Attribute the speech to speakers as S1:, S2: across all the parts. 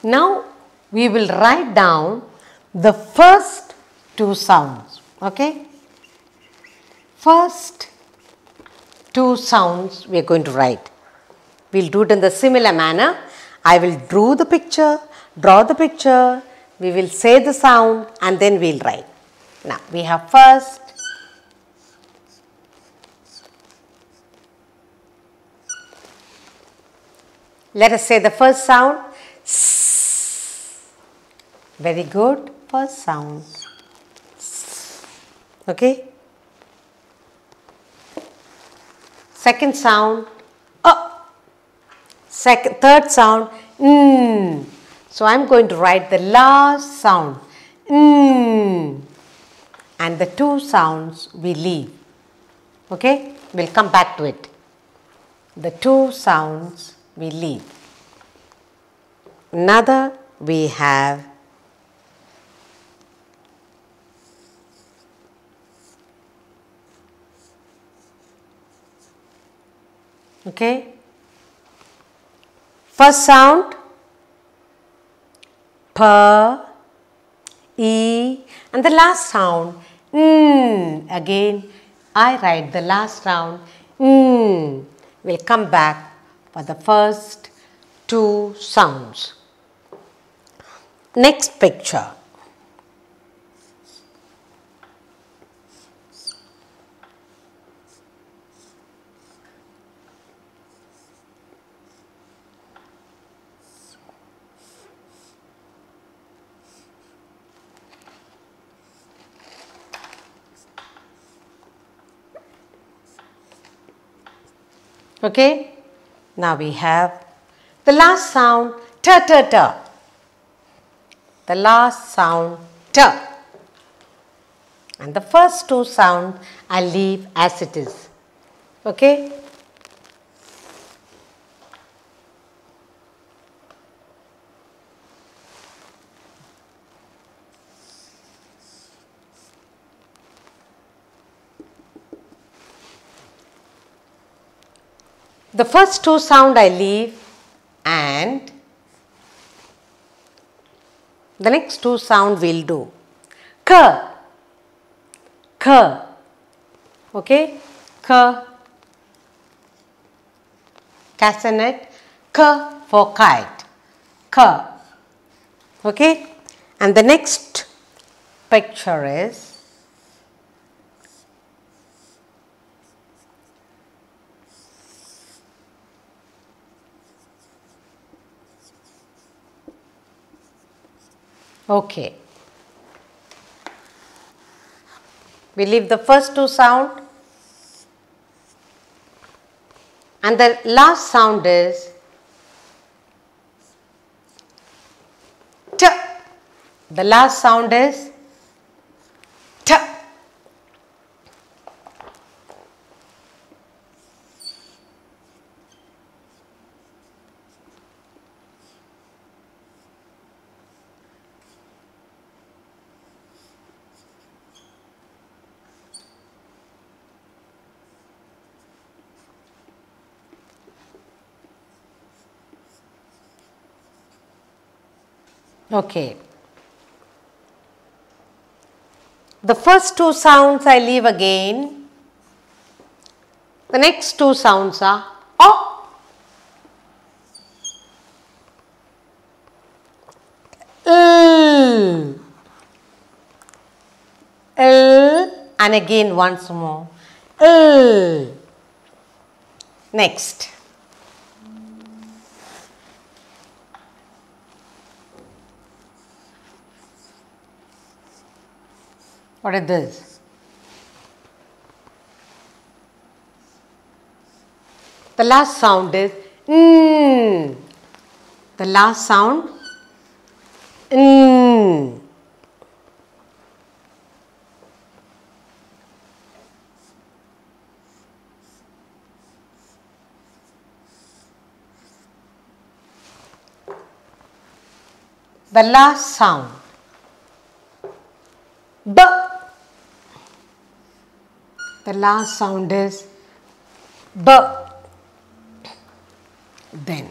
S1: Now we will write down the first two sounds. Okay? First two sounds we are going to write. We will do it in the similar manner. I will draw the picture, we will say the sound and then we will write. Now we have first, let us say the first sound. Very good, first sound. Okay. Second sound, third sound, So I am going to write the last sound, and the two sounds we leave. Okay, we will come back to it. The two sounds we leave. Another we have okay. First sound P, E, and the last sound again I write the last sound We'll come back for the first two sounds. Next picture. Okay, now we have the last sound t, t, t. The last sound t. And the first two sounds I leave as it is. Okay. The first two sound I leave and the next two sound we'll do. K, K, okay, K, castanet, K for kite, K, okay, and the next picture is okay. We leave the first two sound and the last sound is T. The last sound is T. Okay. The first two sounds I leave again. The next two sounds are O, L, L, and again once more L. Next. What is this? The last sound is The last sound The last sound B. The last sound is B. Then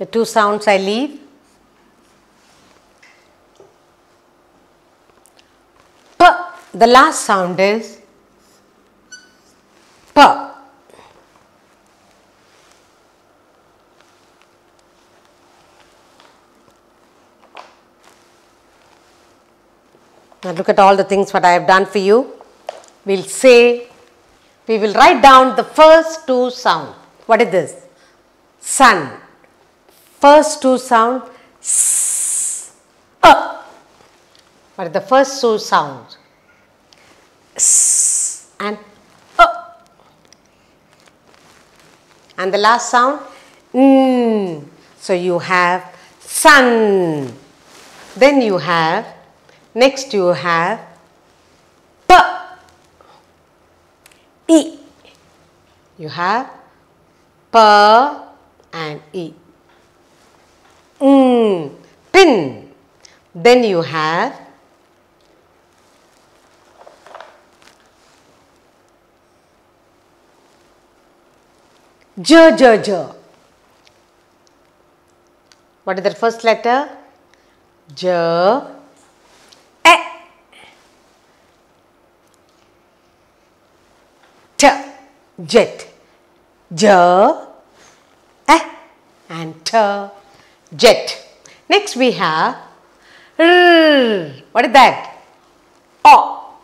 S1: The two sounds I leave. P. The last sound is P. Now look at all the things what I have done for you. We will write down the first two sounds. What is this? Sun. First two sound S. What are the first two sounds? S and and the last sound N. So you have sun. Then you have, next you have P. E. You have P and E. Pin. Then you have J, J, J. What is the first letter? J. E. T. Jet. J. E. And T. Jet. Next we have R. What is that? O.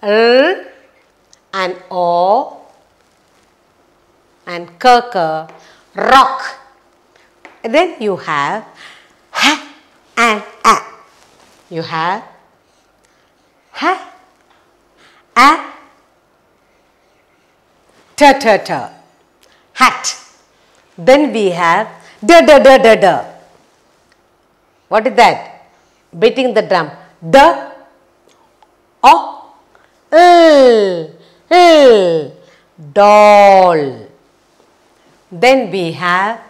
S1: R and O and K, rock. And then you have H and A. You have H, A, T, T, T, hat. Then we have D, D, D, D, D. What is that? Beating the drum. D, O, L, L, doll. Then we have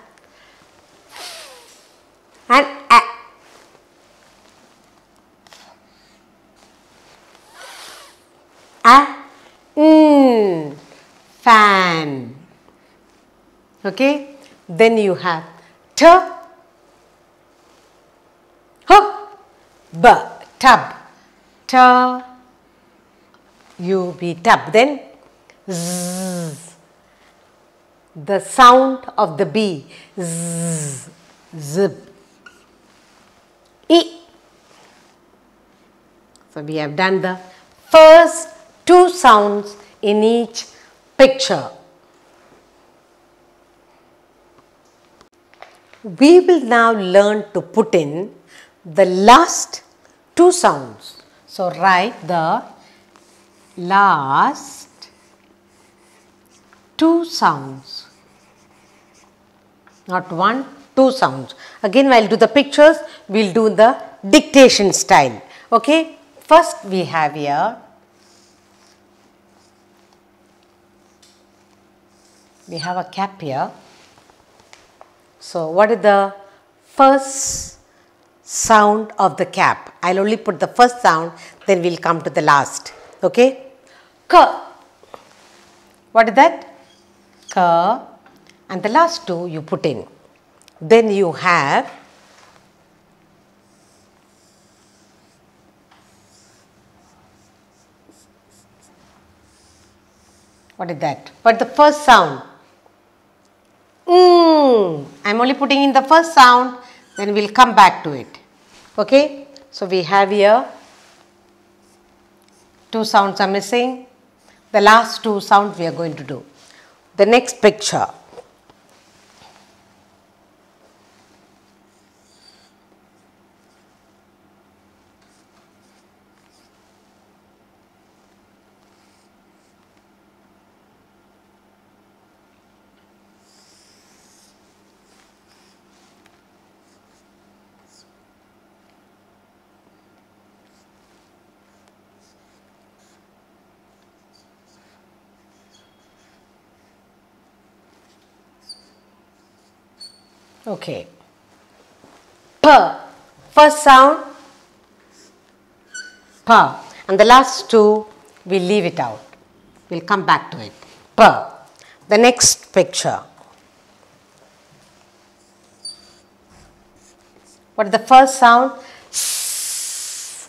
S1: an A. Fan. Okay. Then you have T, H, B, tub. T, U, B, tub. Then Z. The sound of the B. Z, zip. E. So we have done the first two sounds in each picture. We will now learn to put in the last two sounds. So write the last two sounds. Not one, two sounds. Again, while do the pictures, we'll do the dictation style. Okay. First we have here, we have a cap here. So what is the first sound of the cap? I'll only put the first sound, then we'll come to the last. Okay. K. What is that? K. And the last two you put in. Then you have what is that? But the first sound. I'm only putting in the first sound, then we'll come back to it. Okay. So we have here two sounds are missing. The last two sounds we are going to do. The next picture. Okay. P. First sound, P. And the last two, we'll leave it out. We'll come back to it. P. The next picture. What is the first sound? S.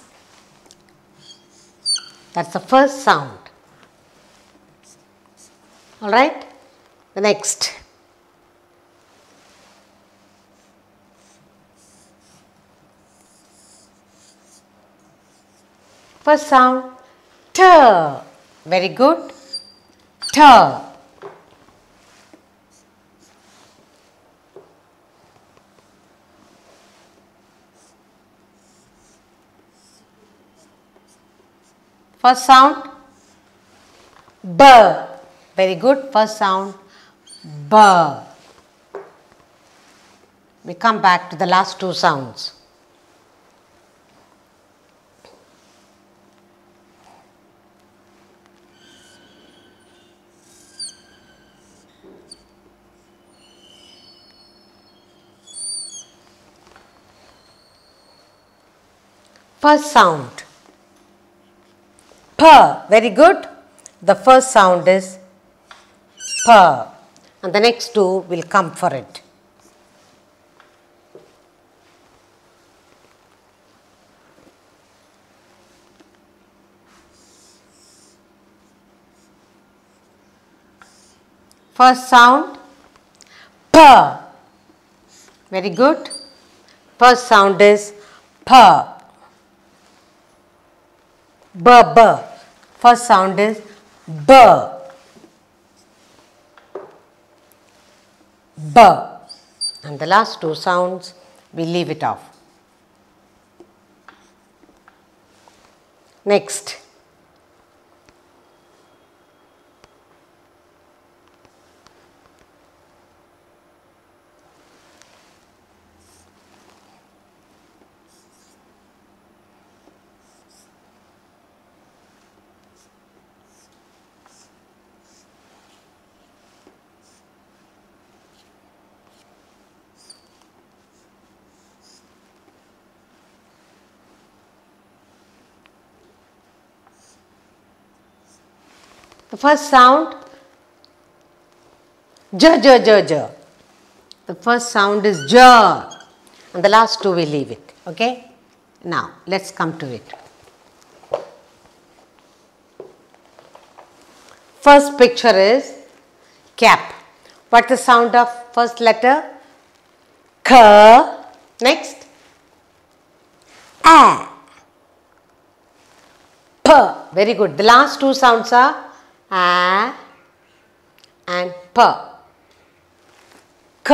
S1: That's the first sound. Alright? The next. First sound, T. Very good. T. First sound, B. Very good. First sound, B. We come back to the last two sounds. First sound, P. Very good. The first sound is P, and the next two will come for it. First sound, P. Very good. First sound is P. B, B. First sound is B. B. And the last two sounds, we leave it off. Next. The first sound, J, J, J, J. The first sound is J, and the last two we leave it. Okay? Now, let's come to it. First picture is cap. What's the sound of first letter? K. Next, A. P. Very good. The last two sounds are A and P. K,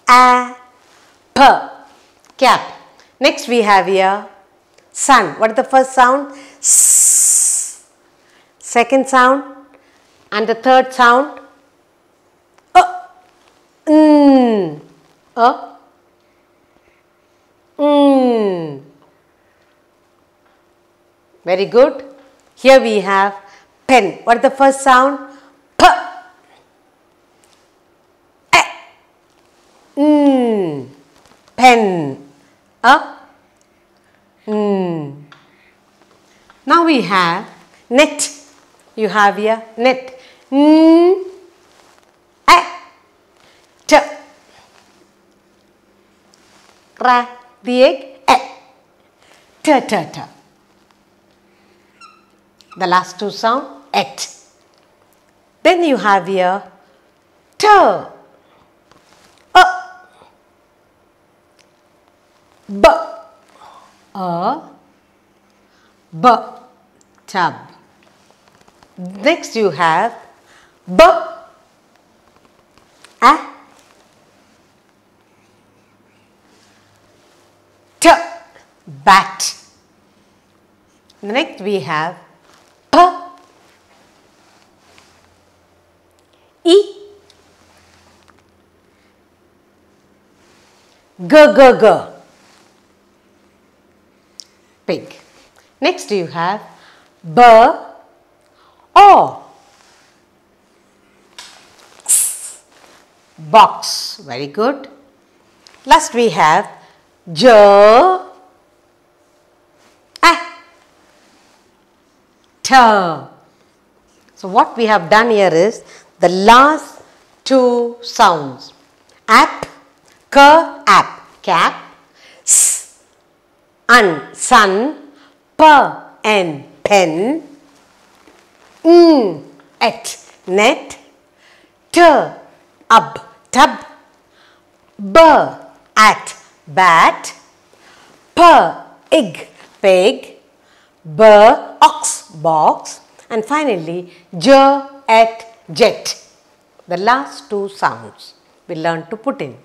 S1: A, P. Cap. Next we have here sun. What is the first sound? S. Second sound and the third sound Very good. Here we have pen. What is the first sound? P. Pen. Now we have net. You have here net. T. Crack the egg. T, t, t. The last two sound, et. Then you have here t, b, b, tub. Next you have b, a, t, bat. Next we have P, E, G, G, G. Pig. Next you have B, O, S, box. Very good. Last we have J, A, T. So what we have done here is the last two sounds. Ap, K, ap, cap, S, un, sun, p, n, pen, n, et, net, t, ub, tub, b, at, bat, p, ig, pig, b, ox, box, and finally j, et, jet. The last two sounds we learn to put in.